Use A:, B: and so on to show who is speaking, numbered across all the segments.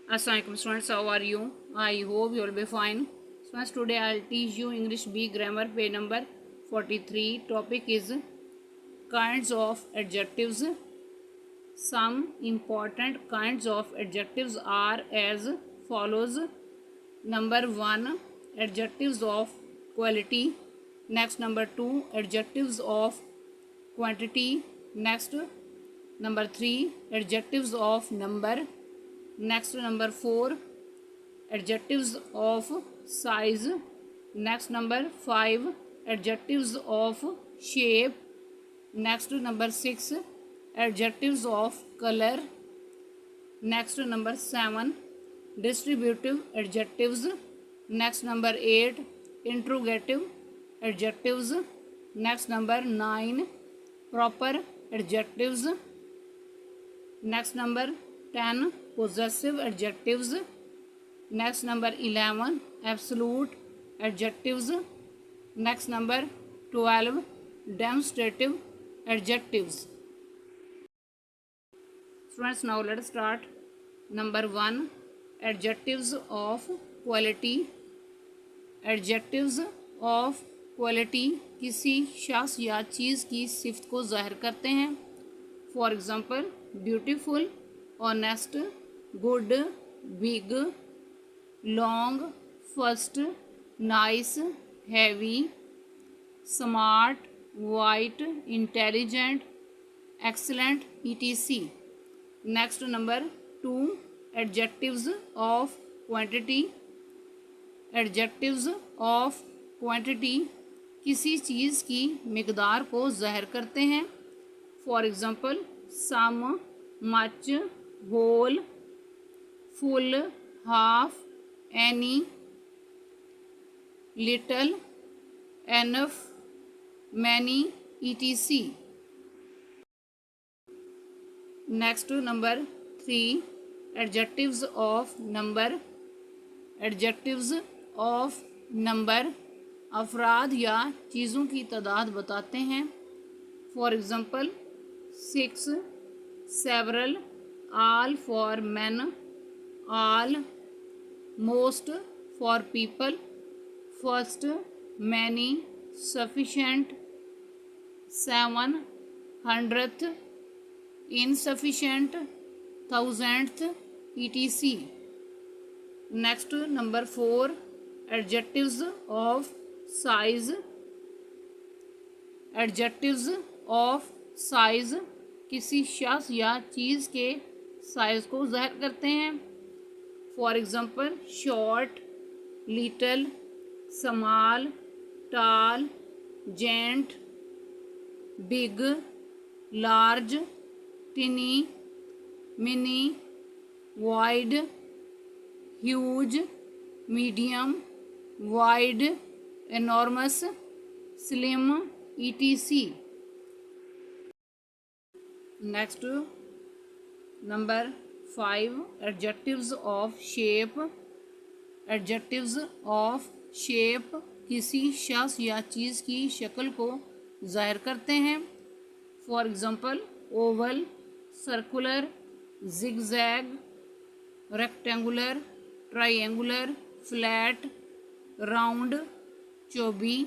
A: Assalamualaikum students, how are you? I hope you will be fine. Students, today I will teach you English B grammar page number 43. Topic is kinds of adjectives. Some important kinds of adjectives are as follows. Number 1, adjectives of quality. Next, number 2, adjectives of quantity. Next, number 3, adjectives of number. Next, number 4, adjectives of size. Next, number 5, adjectives of shape. Next, number 6, adjectives of color. Next, number 7, distributive adjectives. Next, number 8, interrogative adjectives. Next, number 9, proper adjectives. Next, number 10, possessive adjectives. Next, number 11, absolute adjectives. Next, number 12, demonstrative adjectives. Students, now let us start. Number 1, adjectives of quality. Adjectives of quality किसी शख्स या चीज़ की सिफ्त को ज़ाहिर करते हैं. For example, beautiful, honest, good, big, long, first, nice, heavy, smart, white, intelligent, excellent, etc. Next, number 2, adjectives of quantity. Adjectives of quantity किसी चीज़ की मिकदार को ज़ाहिर करते हैं. For example, some, much, whole, full, half, any, little, enough, many, etc. Next, number 3, adjectives of number. Adjectives of number अफराद या चीज़ों की तादाद बताते हैं. For example, 6, several, all for men, all, most for people, first, many, sufficient, 7, 100th, insufficient, 1000th, etc. Next, number 4, adjectives of size. Adjectives of size किसी शख्स या चीज़ के साइज़ को ज़ाहिर करते हैं. For example, short, little, small, tall, giant, big, large, tiny, mini, wide, huge, medium, wide, enormous, slim, etc. Next, number 5, adjectives of shape. Adjectives of shape किसी शख्स या चीज़ की शक्ल को ज़ाहिर करते हैं. For example, Oval, circular, zigzag, rectangular, triangular, flat, round, Chaubis,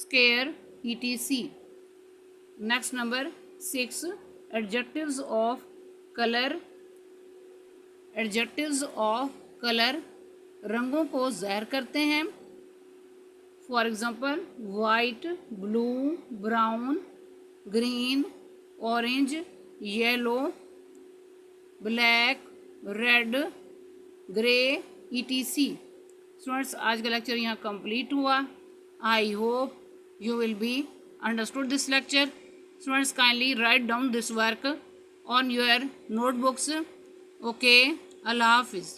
A: square, etc. Next, number 6, adjectives of colour. Adjectives of colour रंगों को ज़ाहिर करते हैं. For example, white, blue, brown, green, orange, yellow, black, red, grey, etc. Students, आज का lecture यहाँ complete हुआ. I hope you will be understood this lecture. Students, kindly write down this work on your notebooks. Okay, Allah Hafiz.